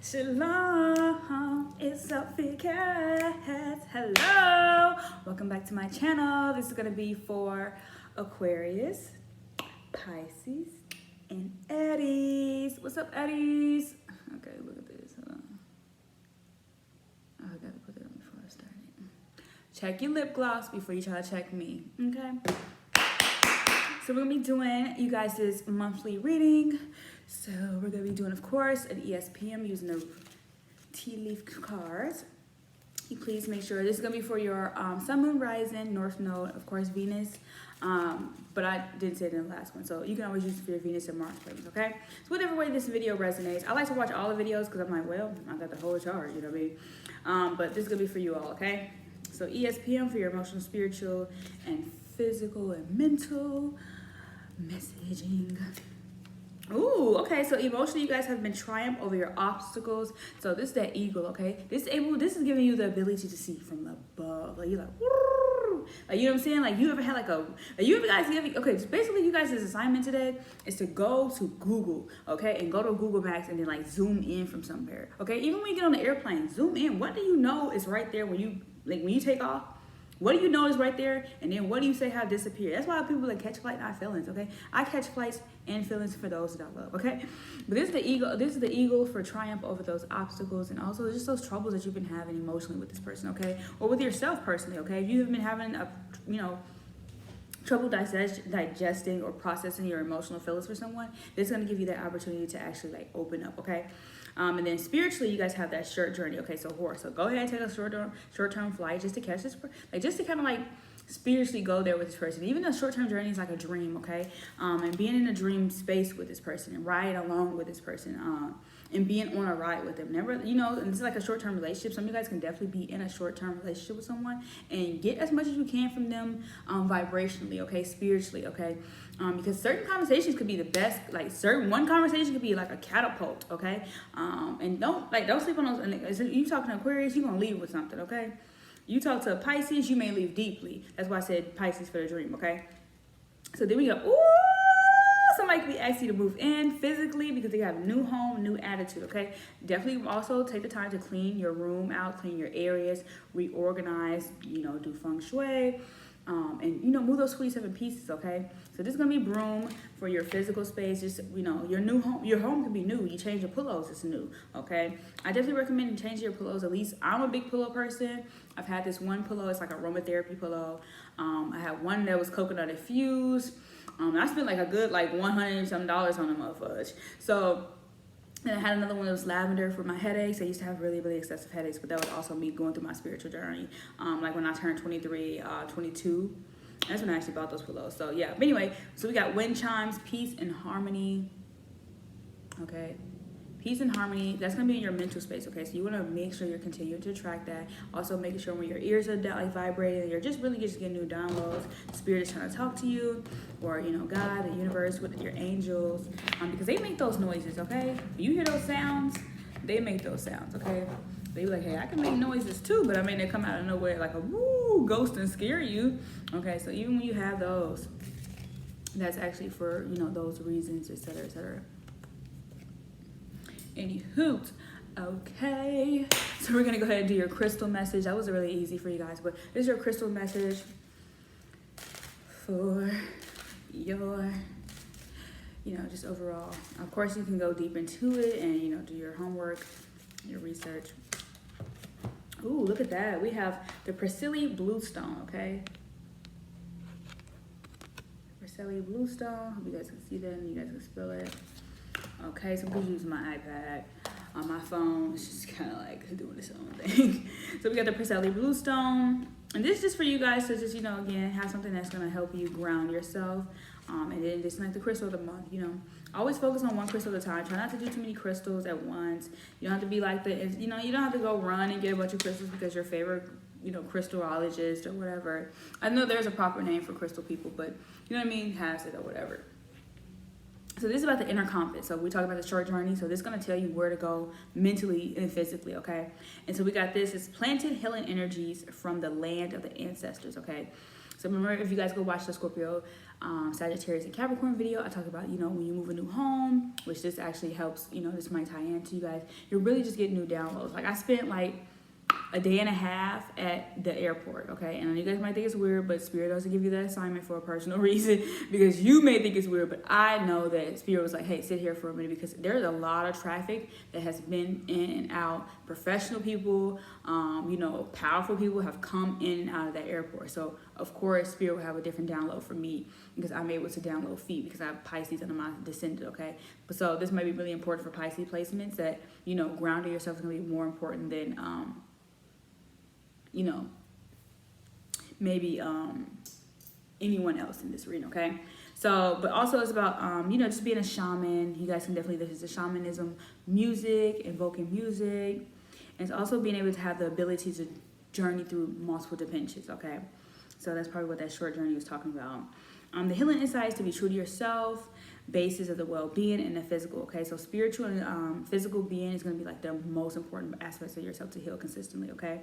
Shalom, it's Sophia Cat. Hello, welcome back to my channel. This is going to be for Aquarius, Pisces, and Aries. What's up, Aries? Okay, look at this. Hold on. Oh, I got to put it on before I start it. Check your lip gloss before you try to check me, okay? So we're going to be doing you guys' monthly reading. So we're going to be doing, of course, an ESPM using the tea leaf cards. You please make sure this is going to be for your sun, moon, rising, north node, of course, Venus. But I didn't say it in the last one. So you can always use it for your Venus and Mars placements, okay? So whatever way this video resonates. I like to watch all the videos because I'm like, well, I got the whole chart, you know what I mean? But this is going to be for you all, okay? So ESPM for your emotional, spiritual, and physical and mental messaging. Ooh, okay, so emotionally you guys have been triumph over your obstacles. So this is that eagle, okay? This is giving you the ability to see from above. Like you're like, woo! Like, you know what I'm saying? Like you ever had like you ever guys okay, so basically you guys' assignment today is to go to Google, okay? And go to Google Maps and then like zoom in from somewhere, okay? Even when you get on the airplane, zoom in. What do you know is right there when you take off? What do you know is right there? And then what do you say how disappear? That's why people that catch flight, not feelings, okay? I catch flights and feelings for those that I love, okay? But this is the eagle for triumph over those obstacles and also just those troubles that you've been having emotionally with this person, okay? Or with yourself personally, okay? If you have been having trouble digesting or processing your emotional feelings for someone, this is going to give you that opportunity to actually like open up, okay? And then spiritually, you guys have that short journey, okay? So horse, so go ahead and take a short-term flight just to catch this, just to kind of like spiritually go there with this person. Even a short-term journey is like a dream, okay? And being in a dream space with this person and riding along with this person, and being on a ride with them. Never, and it's like a short-term relationship. Some of you guys can definitely be in a short-term relationship with someone and get as much as you can from them vibrationally, okay, spiritually, okay? Because certain conversations could be the best, one conversation could be like a catapult, okay? And don't sleep on those. And you talking to Aquarius, you're going to leave with something, okay? You talk to a Pisces, you may leave deeply. That's why I said Pisces for the dream, okay? So then we go, ooh! Somebody could be asking you to move in physically because they have a new home, new attitude, okay? Definitely also take the time to clean your room out, clean your areas, reorganize, do feng shui, and, move those 27 pieces, okay? So this is going to be broom for your physical space. Just, your new home, your home can be new. You change your pillows, it's new, okay? I definitely recommend changing your pillows. At least I'm a big pillow person. I've had this one pillow. It's like an aromatherapy pillow. I had one that was coconut infused. I spent like a good $100 something on them motherfuckers. So then I had another one that was lavender for my headaches. I used to have really, really excessive headaches, but that was also me going through my spiritual journey. Like when I turned 23, 22, that's when I actually bought those pillows. So yeah, but anyway, so we got wind chimes, peace and harmony. Okay. Peace and harmony, that's going to be in your mental space, okay? So you want to make sure you're continuing to attract that. Also making sure when your ears are vibrating, you're just really just getting new downloads. Spirit is trying to talk to you, or, God, the universe, with your angels, because they make those noises, okay? You hear those sounds, they make those sounds, okay? They be like, hey, I can make noises too, but they come out of nowhere like a woo ghost and scare you, okay? So even when you have those, that's actually for, those reasons, etc., etc. Any hoot. Okay, so we're gonna go ahead and do your crystal message. That was really easy for you guys, but this is your crystal message for your, just overall. Of course, you can go deep into it and do your homework, your research. Ooh, look at that. We have the Priscilla Bluestone, okay? Priscilla Bluestone. Hope you guys can see that and you guys can spell it. Okay, so I'm just using my iPad. On my phone, it's just kind of like doing its own thing. So we got the Priscilla Bluestone. And this is just for you guys to just, again, have something that's going to help you ground yourself. And then just like the crystal of the month, always focus on one crystal at a time. Try not to do too many crystals at once. You don't have to be like you don't have to go run and get a bunch of crystals because your favorite, crystallologist or whatever. I know there's a proper name for crystal people, but you know what I mean? Has it or whatever. So this is about the inner compass. So we talk about the short journey. So this is going to tell you where to go mentally and physically, okay? And so we got this. It's planted healing energies from the land of the ancestors, okay? So remember, if you guys go watch the Scorpio Sagittarius and Capricorn video, I talked about, when you move a new home, which this actually helps, this might tie into you guys. You're really just getting new downloads. Like I spent like a day and a half at the airport, okay? And you guys might think it's weird, but Spirit doesn't give you that assignment for a personal reason, because you may think it's weird, but I know that Spirit was like, hey, sit here for a minute, because there's a lot of traffic that has been in and out. Professional people, powerful people have come in and out of that airport. So of course Spirit will have a different download for me, because I'm able to download feet because I have Pisces under my descendant, okay? But so this might be really important for Pisces placements, that grounding yourself is going to be more important than maybe anyone else in this arena, okay? So, but also it's about, just being a shaman. You guys can definitely, this is a shamanism, music, invoking music. And it's also being able to have the ability to journey through multiple dimensions, okay? So that's probably what that short journey was talking about. The healing insight is to be true to yourself, basis of the well-being and the physical, okay? So spiritual and physical being is going to be like the most important aspects of yourself to heal consistently, okay?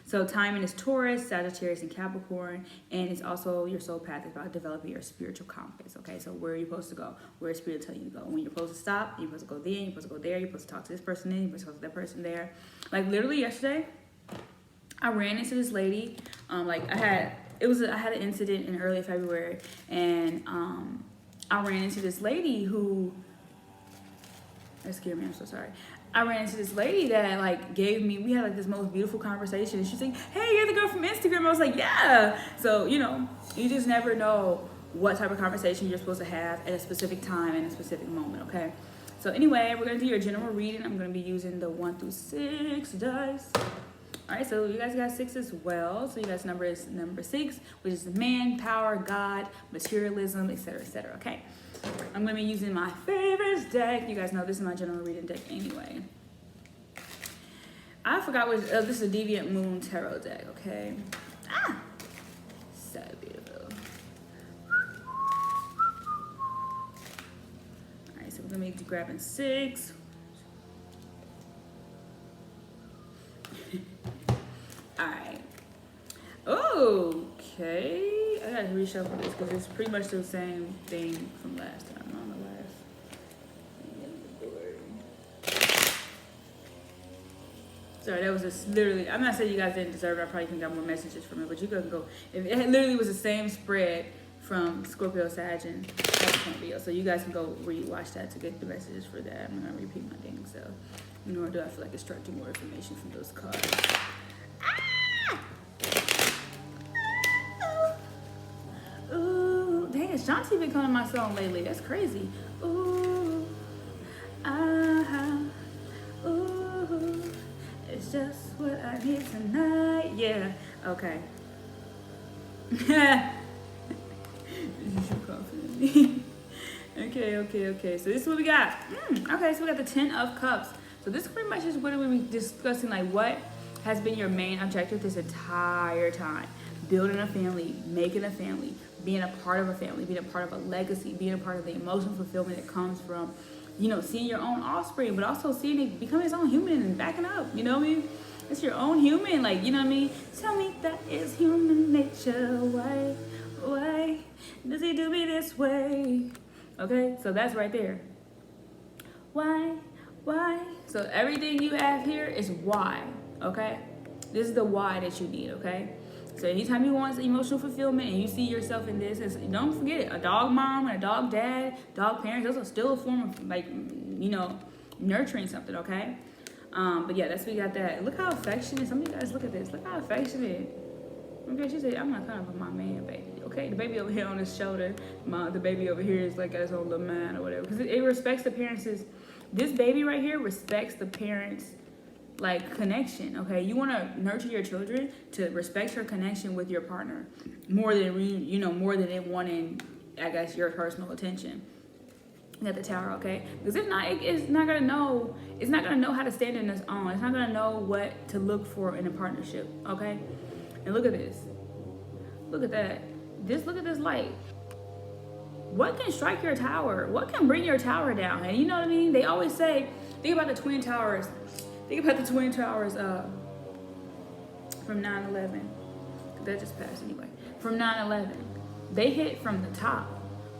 So timing is Taurus, Sagittarius, and Capricorn, and it's also your soul path is about developing your spiritual compass, okay? So where are you supposed to go? Where is Spirit telling you to go? When you're supposed to stop, you're supposed to go there, you're supposed to go there, you're supposed to talk to this person then, you're supposed to talk to that person there. Like literally yesterday, I ran into this lady, I had an incident in early February, and I ran into this lady who, that scared me, I'm so sorry. I ran into this lady that we had this most beautiful conversation, and she's like, hey, you're the girl from Instagram. I was like, yeah. So, you just never know what type of conversation you're supposed to have at a specific time and a specific moment, okay? So anyway, we're gonna do your general reading. I'm gonna be using the 1 through 6 dice. All right, so you guys got 6 as well. So you guys' number is number 6, which is man, power, God, materialism, etc., okay? I'm going to be using my favorite deck. You guys know this is my general reading deck anyway. I forgot which, this is a Deviant Moon Tarot deck, okay? So beautiful. All right, so we're going to be grabbing 6. All right. Okay. I gotta reshuffle this because it's pretty much the same thing from last time. On the last. Sorry, that was just literally. I'm not saying you guys didn't deserve it. I probably can got more messages from it, but you can go. If it literally was the same spread from Scorpio, Sag, and Capricorn video, so you guys can go rewatch that to get the messages for that. I'm gonna repeat my dang self. Nor do I feel like extracting more information from those cards. Shanti been calling my song lately. That's crazy. Ooh, ooh, it's just what I need tonight. Yeah. Okay. Okay. So this is what we got. Okay, so we got the 10 of Cups. So this pretty much is what we're discussing. Like, what has been your main objective this entire time? Building a family, making a family, being a part of a family, being a part of a legacy, being a part of the emotional fulfillment that comes from, seeing your own offspring, but also seeing it become its own human and backing up, you know what I mean? It's your own human, like, you know what I mean? Tell me that is human nature. Why does he do me this way? Okay, so that's right there. Why? So everything you have here is why, okay? This is the why that you need, okay? So anytime you want emotional fulfillment and you see yourself in this, don't forget it. A dog mom and a dog dad, dog parents, those are still a form of nurturing something, okay? But yeah, that's we got that. Look how affectionate. Some of you guys look at this. Look how affectionate. Okay, she said, I'm not kind of my man, baby. Okay, the baby over here on his shoulder. The baby over here is like got his own little man or whatever. Because it respects the parents'. This baby right here respects the parents' connection, okay? You want to nurture your children to respect your connection with your partner more than it wanting, I guess, your personal attention. You got the Tower, okay? Because if not, it's not gonna know how to stand in its own. It's not gonna know what to look for in a partnership, okay? And look at this. Look at that. Look at this light. What can strike your tower? What can bring your tower down? And you know what I mean? They always say, think about the Twin Towers. Think about the Twin Towers from 9/11. That just passed anyway. From 9/11. They hit from the top.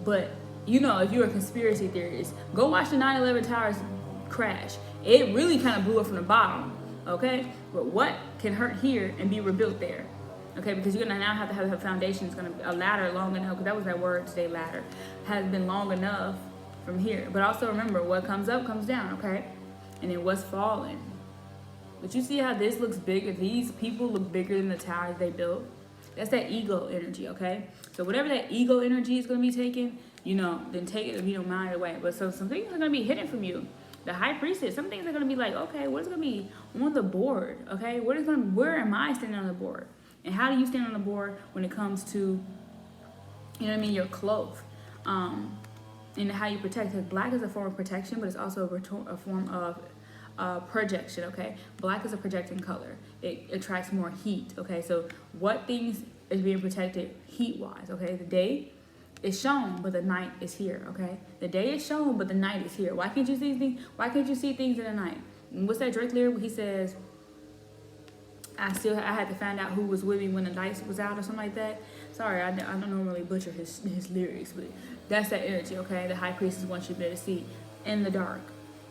But, you know, if you're a conspiracy theorist, go watch the 9/11 towers crash. It really kind of blew up from the bottom, okay? But what can hurt here and be rebuilt there? Okay, because you're gonna now have to have a foundation. It's gonna be a ladder long enough, because that was that word today, ladder, has been long enough from here. But also remember, what comes up comes down, okay? And then what's falling. But you see how this looks bigger? These people look bigger than the towers they built. That's that ego energy, okay? So whatever that ego energy is gonna be taken, you know, then take it if you don't mind it away. But so some things are gonna be hidden from you. The high priestess, some things are gonna be like, okay, what is gonna be on the board? Okay, where am I standing on the board? And how do you stand on the board when it comes to, you know what I mean, your clothes, and how you protect it? Black is a form of protection, but it's also a form of projection, okay? Black is a projecting color. It attracts more heat, okay? So what things is being protected heat-wise, okay? The day is shown, but the night is here, okay? The day is shown, but the night is here. Why can't you see things? Why can't you see things in the night? And what's that Drake lyric where he says, I had to find out who was with me when the lights was out or something like that. Sorry, I don't normally butcher his lyrics, but that's that energy, okay? The high priestess wants you to be able to see in the dark,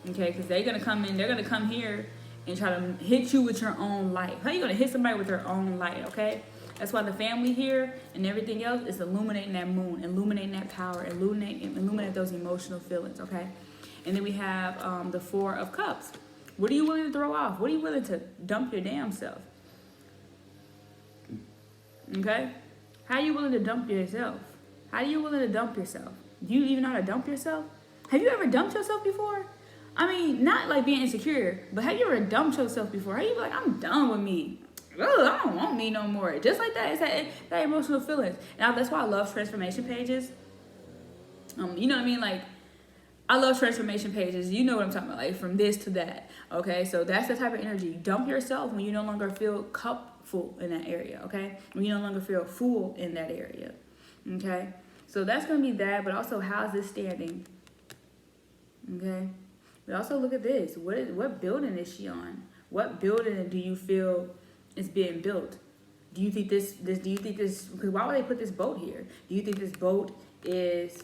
okay? Because they're going to come in, they're going to come here and try to hit you with your own light. How are you going to hit somebody with their own light, okay? That's why the family here and everything else is illuminating that moon, illuminating that power, illuminate those emotional feelings, okay? And then we have the Four of Cups. What are you willing to throw off? What are you willing to dump your damn self? Okay? How are you willing to dump yourself? How are you willing to dump yourself? Do you even know how to dump yourself? Have you ever dumped yourself before? I mean, not like being insecure, but have you ever dumped yourself before? How you be like, I'm done with me. Oh, I don't want me no more. Just like that. It's that emotional feelings. Now, that's why I love transformation pages. You know what I mean? Like, I love transformation pages. You know what I'm talking about. Like, from this to that. Okay? So that's the type of energy. Dump yourself when you no longer feel full in that area, okay? When you no longer feel full in that area, okay? So that's going to be that, but also how's this standing, okay? But also look at this. What building is she on? What building do you feel is being built? Do you think this, because why would they put this boat here? Do you think this boat is,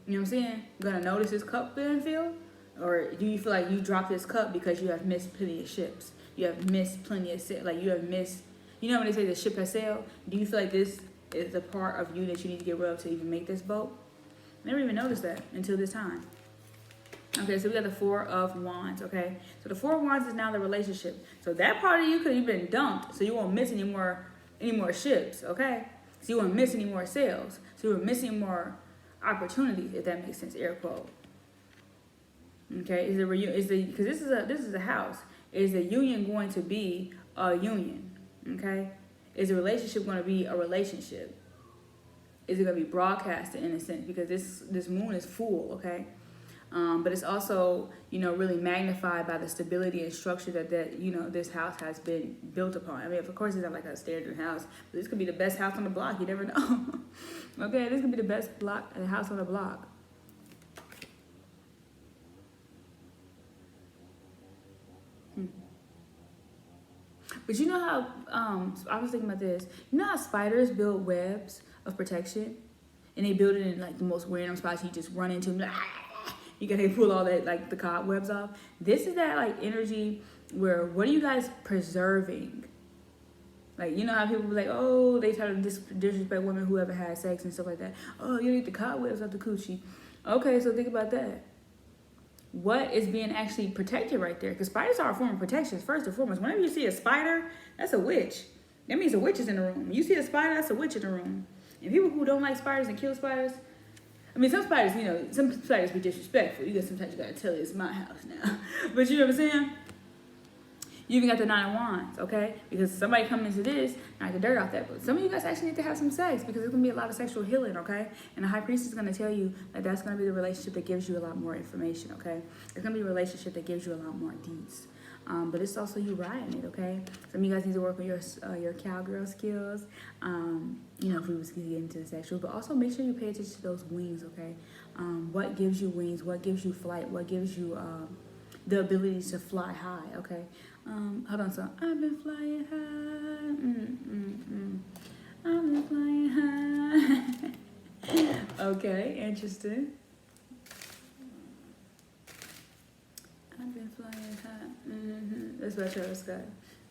you know what I'm saying, going to notice this cup being filled? Or do you feel like you dropped this cup because you have missed plenty of ships? You have missed plenty of you have missed, you know when they say the ship has sailed? Do you feel like this is the part of you that you need to get rid of to even make this boat? I never even noticed that until this time. Okay, so we got the Four of Wands, okay? So the Four of Wands is now the relationship. So that part of you could have been dumped, so you won't miss any more ships, okay? So you won't miss any more sales. So you won't miss any more opportunities, if that makes sense, air quote. Okay, because this is a house. Is the union going to be a union? Okay, is the relationship going to be a relationship? Is it going to be broadcasted in a sense? Because this moon is full. Okay, but it's also, you know, really magnified by the stability and structure that you know this house has been built upon. I mean, of course, it's not like a standard house, but this could be the best house on the block. You never know. Okay, this could be the best house on the block. But you know how, I was thinking about this. You know how spiders build webs of protection? And they build it in like the most random spots. You just run into them. Like, you gotta pull all that, like the cobwebs off. This is that like energy where, what are you guys preserving? Like, you know how people be like, oh, they try to disrespect women who ever had sex and stuff like that. Oh, you need the cobwebs off the coochie. Okay, so think about that. What is being actually protected right there? Because spiders are a form of protection, first and foremost. Whenever you see a spider, that's a witch. That means a witch is in the room. When you see a spider, that's a witch in the room. And people who don't like spiders and kill spiders, I mean, some spiders, you know, some spiders be disrespectful. Sometimes you gotta tell it, it's my house now. But you know what I'm saying? You even got the 9 of Wands, okay? Because somebody coming into this, knock the dirt off that. But some of you guys actually need to have some sex, because there's going to be a lot of sexual healing, okay? And the High Priestess is going to tell you that that's going to be the relationship that gives you a lot more information, okay? It's going to be a relationship that gives you a lot more deeds. But it's also you riding it, okay? Some of you guys need to work on your cowgirl skills, you know, if we was to get into the sexual. But also make sure you pay attention to those wings, okay? What gives you wings? What gives you flight? What gives you the ability to fly high, okay? Hold on, so I've been flying high. I've been flying high. Okay, interesting. I've been flying high. That's what Travis Scott.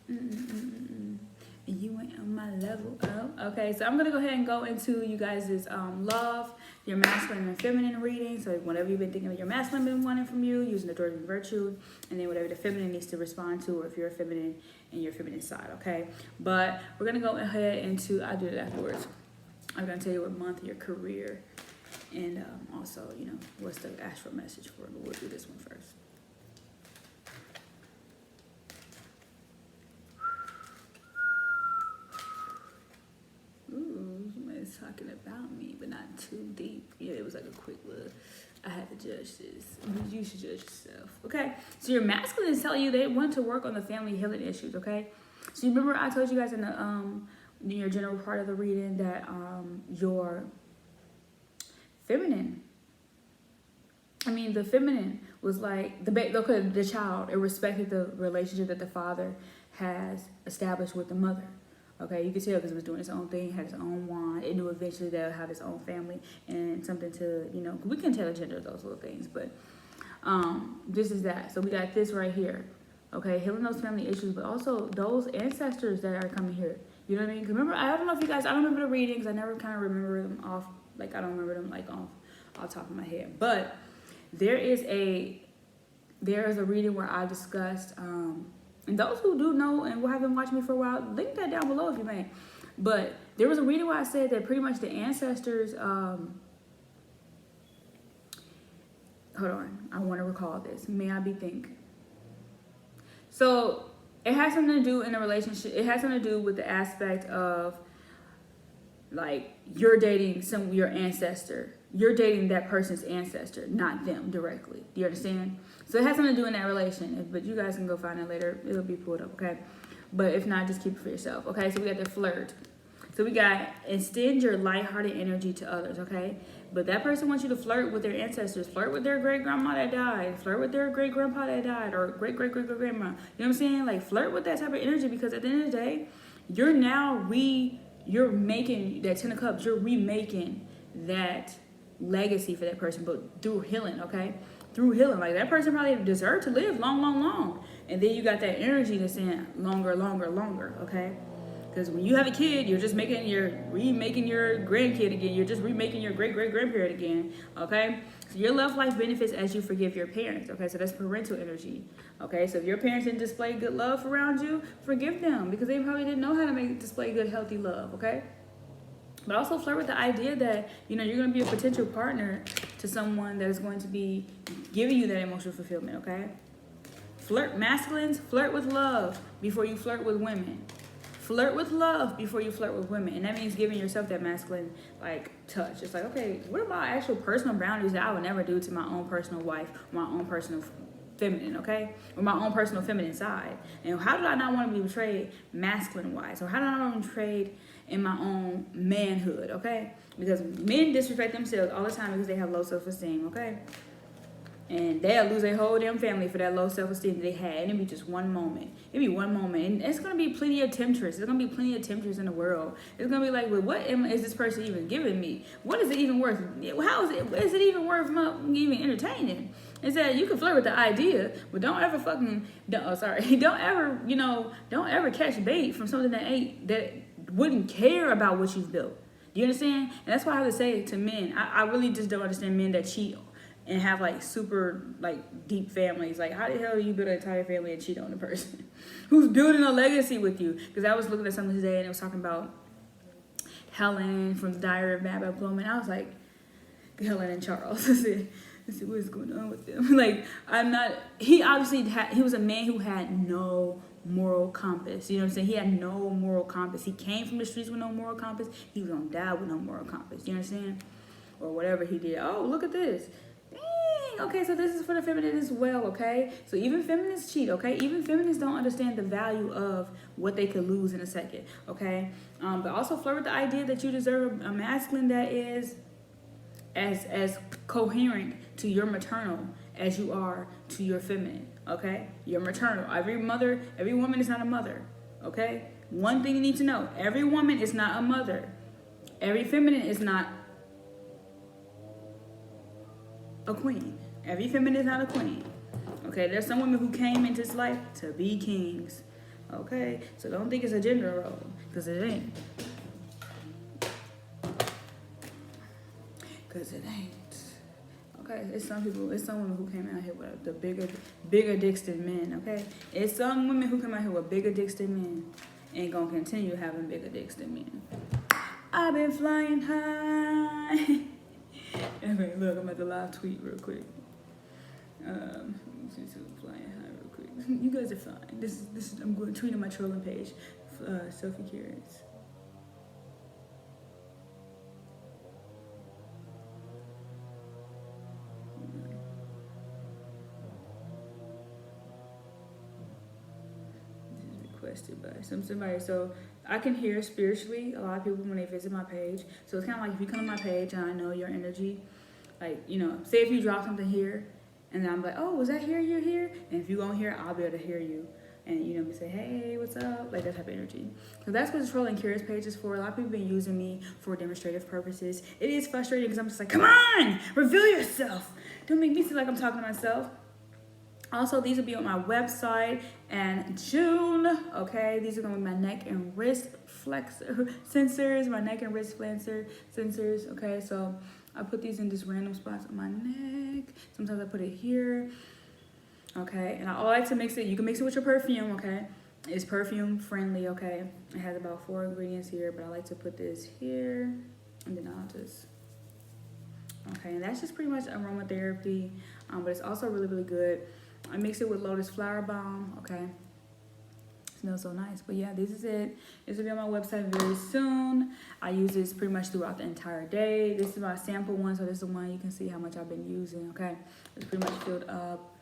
And you went on my level up. Okay, so I'm gonna go ahead and go into you guys' love, your masculine and feminine reading. So whatever you've been thinking of your masculine been wanting from you, using the Dorothy virtue, and then whatever the feminine needs to respond to, or if you're a feminine and your feminine side. Okay, but we're gonna go ahead into. I'll do it afterwards. I'm gonna tell you what month, your career, and also, you know, what's the astral message for it. But we'll do this one first. Ooh, somebody's talking about me, but not too deep. Yeah, it was like a quick look. I had to judge this. You should judge yourself. Okay, so your masculine is telling you they want to work on the family healing issues. Okay, so you remember I told you guys in the in your general part of the reading that your feminine, the feminine was like the child. It respected the relationship that the father has established with the mother. Okay, you could tell because it was doing its own thing, had its own wand. It knew eventually that it would have its own family and something to, you know, we can tell the gender of those little things, but this is that. So we got this right here. Okay, healing those family issues, but also those ancestors that are coming here. You know what I mean? Remember, I don't know if you guys, I don't remember the readings. I never kind of remember them off, like I don't remember them like off top of my head. But there is a reading where I discussed, and those who do know and have been watching me for a while, link that down below if you may. But there was a reading where I said that pretty much the ancestors, hold on, I want to recall this. May I be thinking? So it has something to do in a relationship. It has something to do with the aspect of like you're dating your ancestor. You're dating that person's ancestor, not them directly. Do you understand? So it has something to do in that relation. But you guys can go find it later. It'll be pulled up, okay? But if not, just keep it for yourself. Okay, so we got the flirt. So we got extend your lighthearted energy to others, okay? But that person wants you to flirt with their ancestors, flirt with their great-grandma that died, flirt with their great-grandpa that died, or great-great-great-grandma. You know what I'm saying? Like, flirt with that type of energy, because at the end of the day, you're making that 10 of Cups, you're remaking that legacy for that person, but through healing, okay? Through healing. Like, that person probably deserved to live long, long, long. And then you got that energy that's saying longer, longer, longer, okay? Because when you have a kid, you're just remaking your grandkid again. You're just remaking your great-great-grandparent again, okay? So your love life benefits as you forgive your parents, okay? So that's parental energy, okay? So if your parents didn't display good love around you, forgive them because they probably didn't know how to display good, healthy love, okay? But also flirt with the idea that, you know, you're going to be a potential partner to someone that is going to be giving you that emotional fulfillment, okay? Masculines, flirt with love before you flirt with women. Flirt with love before you flirt with women. And that means giving yourself that masculine, like, touch. It's like, okay, what are my actual personal boundaries that I would never do to my own personal wife, my own personal feminine, okay? Or my own personal feminine side. And how do I not want to be betrayed masculine-wise? Or how do I not want to be betrayed in my own manhood, okay? Because men disrespect themselves all the time because they have low self-esteem, okay? And they'll lose their whole damn family for that low self-esteem that they had. And it'll be just one moment. It'll be one moment. And it's going to be plenty of temptress. There's going to be plenty of temptress in the world. It's going to be like, well, what is this person even giving me? What is it even worth? How is it even worth even entertaining? It's that you can flirt with the idea, but don't ever don't ever catch bait from something that wouldn't care about what you've built. Do you understand? And that's why I would say to men, I really just don't understand men that cheat and have like super like deep families. Like, how the hell do you build an entire family and cheat on the person who's building a legacy with you? Because I was looking at something today and it was talking about Helen from the Diary of Mad Bad Bloom, and I was like, Helen and Charles. I said, what is going on with them? Like, he obviously he was a man who had no moral compass. You know what I'm saying? He had no moral compass. He came from the streets with no moral compass. He was gonna die with no moral compass. You understand? Or whatever he did. Oh, look at this. Okay, so this is for the feminine as well, okay? So even feminists cheat, okay? Even feminists don't understand the value of what they could lose in a second, okay? But also flirt with the idea that you deserve a masculine that is as coherent to your maternal as you are to your feminine, okay? Your maternal. Every woman is not a mother, okay? One thing you need to know, every woman is not a mother. Every feminine is not a queen. Every feminine is not a queen. Okay, there's some women who came into this life to be kings. Okay, so don't think it's a gender role, because it ain't. Because it ain't. Okay, it's some women who came out here with the bigger dicks than men, okay? It's some women who come out here with bigger dicks than men and gonna continue having bigger dicks than men. I've been flying high. Okay, look, I'm at the live tweet real quick. Flying high real quick. You guys are fine. This is I'm going to tweet on my trolling page. Sophie Carrots. Requested by somebody. So I can hear spiritually a lot of people when they visit my page. So it's kind of like if you come to my page and I know your energy, like, you know, say if you drop something here and then I'm like, oh, was that here? You're here? And if you go on here, I'll be able to hear you. And, you know, we say, hey, what's up? Like that type of energy. So that's what the Trolling Curious page is for. A lot of people have been using me for demonstrative purposes. It is frustrating because I'm just like, come on, reveal yourself. Don't make me feel like I'm talking to myself. Also, these will be on my website in June, okay? These are going to be my neck and wrist flexor sensors, my neck and wrist flexor sensors, okay? So I put these in just random spots on my neck. Sometimes I put it here, okay? And I like to mix it. You can mix it with your perfume, okay? It's perfume friendly, okay? It has about 4 ingredients here, but I like to put this here, and then I'll just... Okay, and that's just pretty much aromatherapy, but it's also really, really good. I mix it with lotus flower balm, okay? Smells so nice. But yeah, this is it. This will be on my website very soon. I use this pretty much throughout the entire day. This is my sample one, so this is the one you can see how much I've been using, okay? It's pretty much filled up.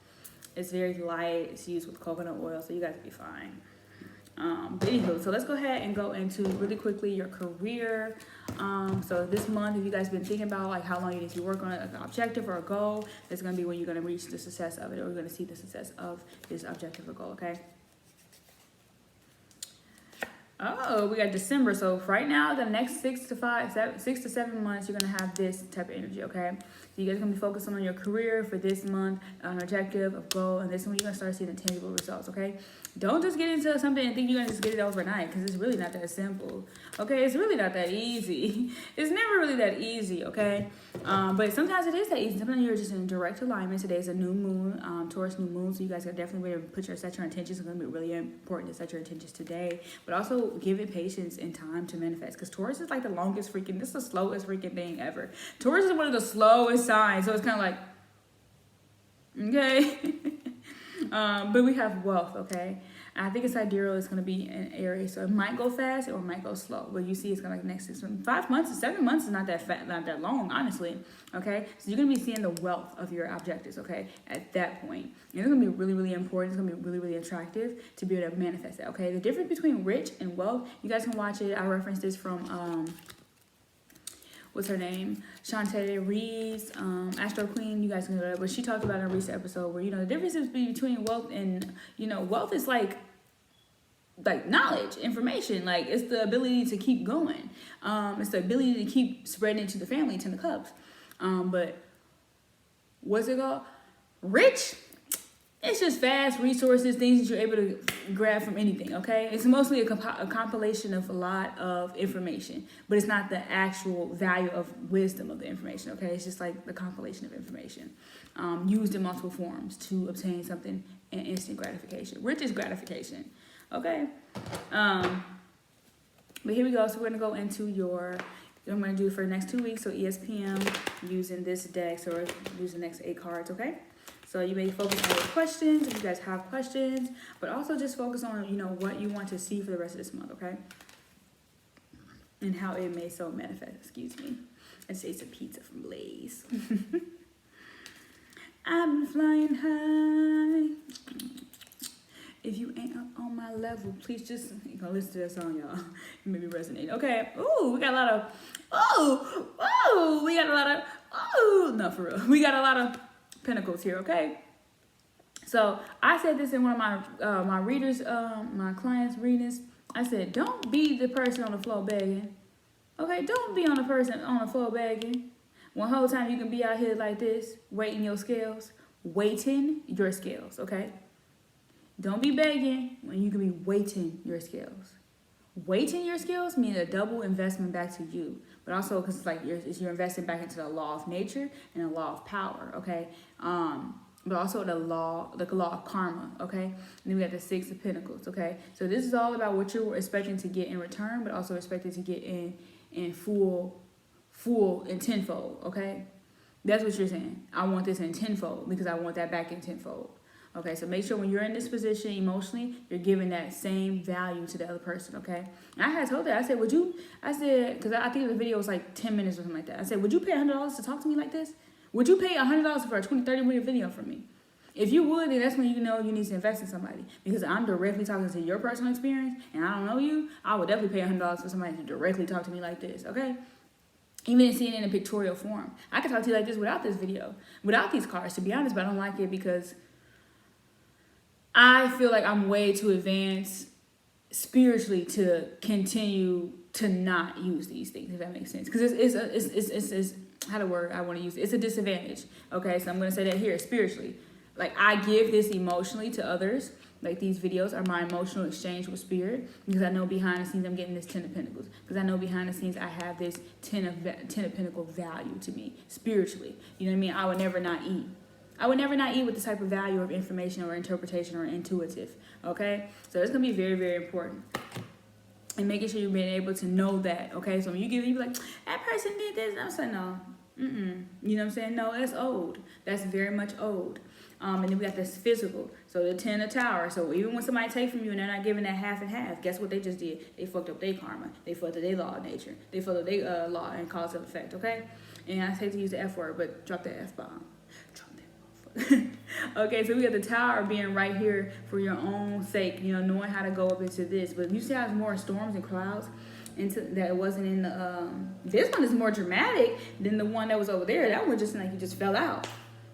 It's very light. It's used with coconut oil, so you guys will be fine. But anywho, so let's go ahead and go into really quickly your career. So this month, if you guys been thinking about like how long you need to work on an objective or a goal, it's gonna be when you're gonna reach the success of it, or you're gonna see the success of this objective or goal. Okay. Oh, we got December. So right now, the next 6 to 7 months, you're gonna have this type of energy. Okay. So you guys are gonna be focusing on your career for this month, an objective, a goal, and this one you're gonna start seeing the tangible results. Okay. Don't just get into something and think you're gonna just get it overnight, because it's really not that simple. Okay, it's really not that easy. It's never really that easy. Okay, but sometimes it is that easy. Sometimes you're just in direct alignment. Today's a new moon, Taurus new moon, so you guys are definitely ready to set your intentions. It's gonna be really important to set your intentions today, but also give it patience and time to manifest, because Taurus is like the longest freaking. This is the slowest freaking thing ever. Taurus is one of the slowest signs, so it's kind of like, okay. But we have wealth, okay? And I think it's sidereal is going to be in Aries, so it might go fast or it might go slow. But you see, it's going to like next 5 months to 7 months is not that long, honestly. Okay, so you're going to be seeing the wealth of your objectives, okay, at that point. And it's going to be really, really important. It's going to be really, really attractive to be able to manifest it. Okay, the difference between rich and wealth, you guys can watch it. I referenced this from what's her name? Shantae Reeves, Astro Queen. You guys can know that. But she talked about in a recent episode where, you know, the difference is between wealth and, you know, wealth is like knowledge, information. Like, it's the ability to keep going. It's the ability to keep spreading it to the family, to the cubs. But what's it called? Rich? It's just fast resources, things that you're able to grab from anything, okay? It's mostly a compilation of a lot of information, but it's not the actual value of wisdom of the information, okay? It's just like the compilation of information used in multiple forms to obtain something in instant gratification. Rich is gratification, okay? But here we go. So we're going to go into I'm going to do it for the next 2 weeks, so ESPM, using this deck, so we're using the next 8 cards, okay? So you may focus on your questions if you guys have questions, but also just focus on, you know, what you want to see for the rest of this month, okay? And how it may so manifest, excuse me. I just ate some pizza from Blaze. I'm flying high. If you ain't up on my level, please just listen to that song, y'all. It maybe resonate. Okay. Ooh, we got a lot of, no, for real. We got a lot of pentacles here, okay? So I said this in one of my my readers, my clients' readings. I said, don't be the person on the floor begging. Okay, don't be on the person on the floor begging. One whole time you can be out here like this, weighting your scales, okay? Don't be begging when you can be weighting your scales. Weighting your scales means a double investment back to you, but also because it's like you're investing back into the law of nature and the law of power, okay? But also the law of karma, okay? And then we got the Six of Pentacles, okay? So this is all about what you're expecting to get in return, but also expecting to get in full and tenfold, okay? That's what you're saying. I want this in tenfold because I want that back in tenfold. Okay, so make sure when you're in this position emotionally, you're giving that same value to the other person, okay? And I had told her, I said, because I think the video was like 10 minutes or something like that. I said, would you pay $100 to talk to me like this? Would you pay $100 for a 30-minute video from me? If you would, then that's when you know you need to invest in somebody. Because I'm directly talking to your personal experience, and I don't know you, I would definitely pay $100 for somebody to directly talk to me like this, okay? Even seeing it in a pictorial form. I could talk to you like this without this video, without these cards, to be honest, but I don't like it because I feel like I'm way too advanced spiritually to continue to not use these things, if that makes sense. Because it's how the word I want to use it. It's a disadvantage. Okay, so I'm going to say that here, spiritually. Like, I give this emotionally to others. Like, these videos are my emotional exchange with spirit, because I know behind the scenes I'm getting this 10 of Pentacles. Because I know behind the scenes I have this 10 of Pentacles value to me spiritually. You know what I mean? I would never not eat. I would never not eat with this type of value of information or interpretation or intuitive, okay? So it's going to be very, very important. And making sure you're being able to know that, okay? So when you be like, that person did this. I'm saying, no. You know what I'm saying? No, that's old. That's very much old. And then we got this physical. So the 10 of Tower. So even when somebody take from you and they're not giving that half and half, guess what they just did? They fucked up their karma. They fucked up their law of nature. They fucked up their law and cause and effect, okay? And I hate to use the F word, but drop the F-bomb. Okay, so we got the Tower being right here for your own sake, you know, knowing how to go up into this. But you see how it's more storms and clouds into that it wasn't in the this one is more dramatic than the one that was over there. That one just like you just fell out.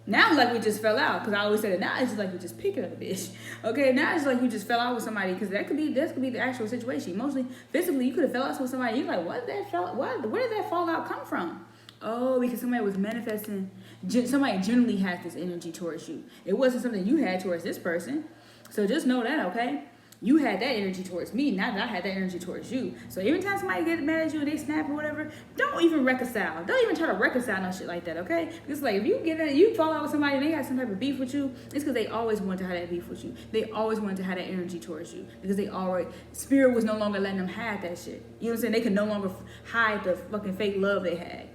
Now like we just fell out, because I always said it. Now it's just like you just pick it up a bitch. Okay, now it's like you just fell out with somebody, because this could be the actual situation. Emotionally, physically, you could have fell out with somebody. You're like, where did that fallout come from? Oh, because somebody was manifesting. Somebody generally had this energy towards you. It wasn't something you had towards this person. So just know that, okay? You had that energy towards me, not that I had that energy towards you. So every time somebody gets mad at you and they snap or whatever, don't even reconcile. Don't even try to reconcile no shit like that, okay? It's like if you fall out with somebody and they got some type of beef with you, it's because they always wanted to have that beef with you. They always wanted to have that energy towards you, because spirit was no longer letting them have that shit. You know what I'm saying? They could no longer hide the fucking fake love they had.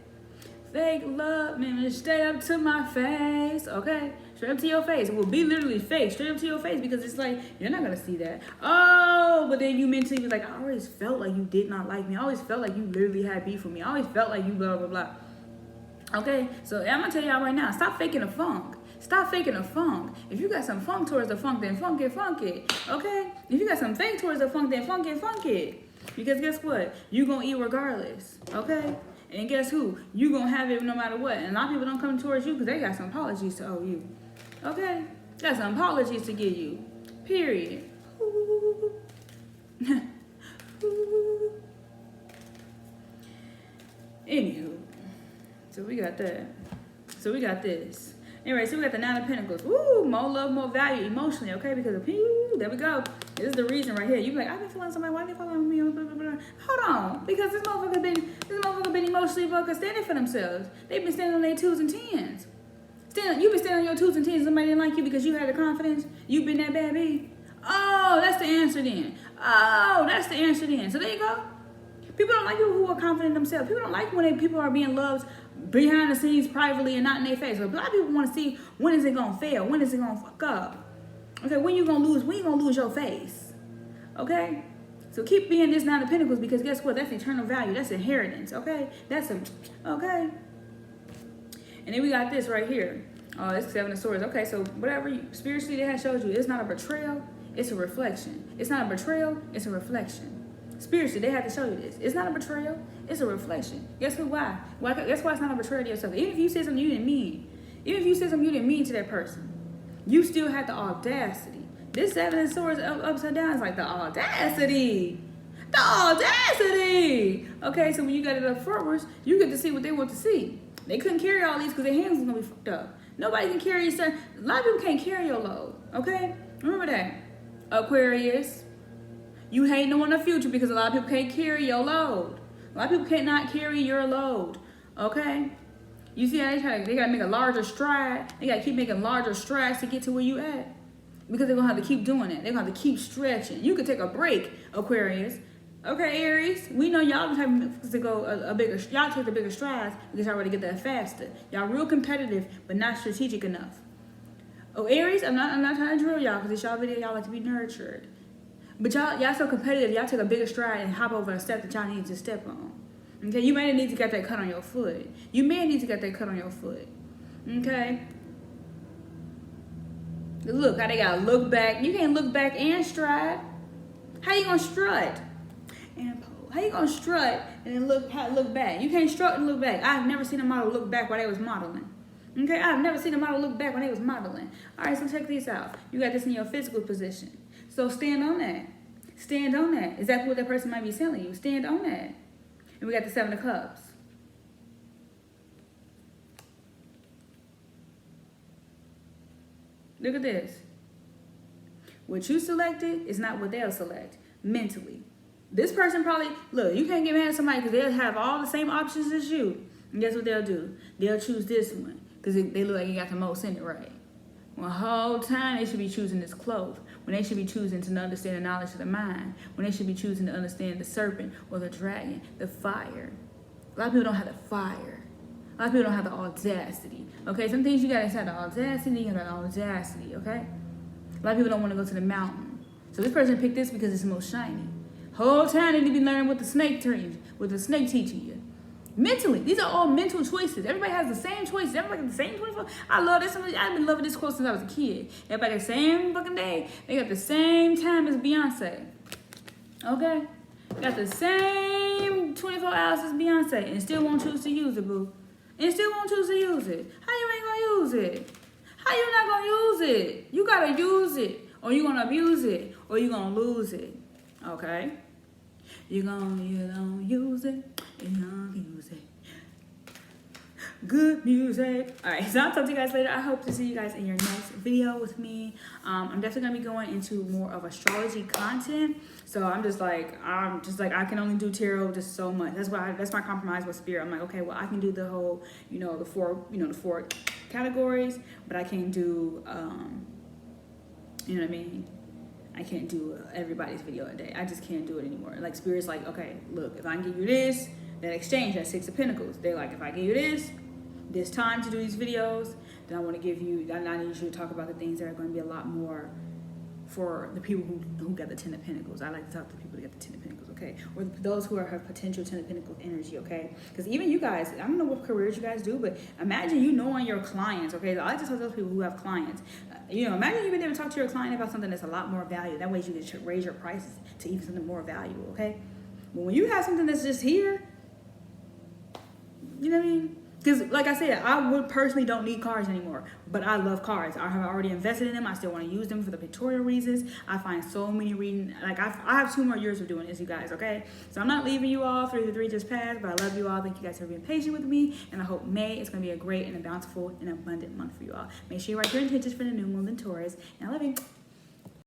Fake love, man, stay up to my face, okay? Straight up to your face. It will be literally fake, straight up to your face, because it's like, you're not going to see that. Oh, but then you mentally be like, I always felt like you did not like me. I always felt like you literally had beef with me. I always felt like you blah, blah, blah. Okay? So I'm going to tell y'all right now, stop faking the funk. Stop faking the funk. If you got some funk towards the funk, then funk it, okay? If you got some fake towards the funk, then funk it. Because guess what? You going to eat regardless, okay? And guess who? You gonna have it no matter what. And a lot of people don't come towards you because they got some apologies to owe you. Okay? Got some apologies to give you. Period. Anywho. So we got that. So we got this. Anyway, so we got the 9 of Pentacles. Woo! More love, more value emotionally, okay? Because of there we go. This is the reason right here. You be like, I've been feeling somebody. Why they following me? Blah, blah, blah. Hold on. Because this motherfucker been emotionally fucking standing for themselves. They've been standing on their 2s and 10s. You've been standing on your 2s and 10s. Somebody didn't like you because you had the confidence. You've been that bad B. Oh, that's the answer then. So there you go. People don't like people who are confident in themselves. People don't like when people are being loved behind the scenes privately and not in their face. But a lot of people want to see, when is it gonna fail? When is it gonna fuck up? Okay, when you gonna lose your face? Okay? So keep being this 9 of Pentacles, because guess what? That's eternal value. That's inheritance, okay? Okay. And then we got this right here. Oh, it's 7 of Swords. Okay, so whatever spiritually they have showed you, it's not a betrayal, it's a reflection. It's not a betrayal, it's a reflection. Spiritually, they have to show you this. It's not a betrayal, it's a reflection. Guess why? Guess why it's not a betrayal to yourself? Even if you said something you didn't mean to that person, you still have the audacity. This 7 of Swords upside down is like the audacity. Okay, so when you got it up forwards, you get to see what they want to see. They couldn't carry all these because their hands was going to be fucked up. Nobody can carry a lot of people can't carry your load, okay? Remember that. Aquarius, you hating on the future because a lot of people can't carry your load. A lot of people cannot carry your load, okay? You see how they got to make a larger stride. They got to keep making larger strides to get to where you at. Because they're going to have to keep doing it. They're going to have to keep stretching. You could take a break, Aquarius. Okay, Aries, we know y'all have to go y'all take the bigger strides because y'all ready to get there faster. Y'all real competitive, but not strategic enough. Oh, Aries, I'm not trying to drill y'all because it's y'all video, y'all like to be nurtured. But y'all so competitive, y'all take a bigger stride and hop over a step that y'all need to step on. Okay, you may need to get that cut on your foot. You may need to get that cut on your foot. Okay? Look how they gotta look back. You can't look back and stride. How you gonna strut? And pose. How you gonna strut and then look back? You can't strut and look back. I've never seen a model look back while they was modeling. Okay, I've never seen a model look back when they was modeling. All right, so check this out. You got this in your physical position. So stand on that. Stand on that. Exactly what that person might be telling you. Stand on that. And we got the 7 of Cups. Look at this. What you selected is not what they'll select mentally. This person probably, look, you can't get mad at somebody because they'll have all the same options as you. And guess what they'll do? They'll choose this one because they look like you got the most in it, right? Well, the whole time they should be choosing this clove. When they should be choosing to understand the knowledge of the mind. When they should be choosing to understand the serpent or the dragon, the fire. A lot of people don't have the fire. A lot of people don't have the audacity. Okay, some things you gotta have the audacity, you gotta have the audacity, okay? A lot of people don't want to go to the mountain. So this person picked this because it's the most shiny. Whole time they need to be learning what the snake teaching you. Mentally, these are all mental choices. Everybody has the same choices. Everybody has the same 24. I love this. I've been loving this quote since I was a kid. Everybody the same fucking day. They got the same time as Beyonce. Okay? Got the same 24 hours as Beyonce and still won't choose to use it, boo. And still won't choose to use it. How you ain't gonna use it? How you not gonna use it? You gotta use it. Or you gonna abuse it. Or you gonna lose it. Okay? You gonna use it. You gonna use it. Good music. All right, so I'll talk to you guys later. I hope to see you guys in your next video with me. I'm definitely gonna be going into more of astrology content. So I'm just like I can only do tarot just so much. That's my compromise with spirit. I'm like, okay, well I can do the whole, the four categories, but I can't do you know what I mean? I can't do everybody's video a day. I just can't do it anymore. Like spirit's like, okay, look, if I can give you this, then exchange that 6 of Pentacles. They're like, if I give you this time to do these videos, then I want to give you, I need you to talk about the things that are going to be a lot more for the people who got the 10 of Pentacles. I like to talk to people who get the 10 of Pentacles, okay? Or those who have potential 10 of Pentacles energy, okay? Because even you guys, I don't know what careers you guys do, but imagine you knowing your clients, okay? I like to talk to those people who have clients. Imagine you've been able to talk to your client about something that's a lot more value. That way you can raise your prices to even something more valuable, okay? But when you have something that's just here, you know what I mean? Because, like I said, I would personally don't need cards anymore, but I love cards. I have already invested in them. I still want to use them for the pictorial reasons. I find so many reading. Like, I have 2 more years of doing this, you guys, okay? So I'm not leaving you all. 3 to 3 just passed, but I love you all. Thank you guys for being patient with me, and I hope May is going to be a great and a bountiful and abundant month for you all. Make sure you write your intentions for the new moon in Taurus, and I love you.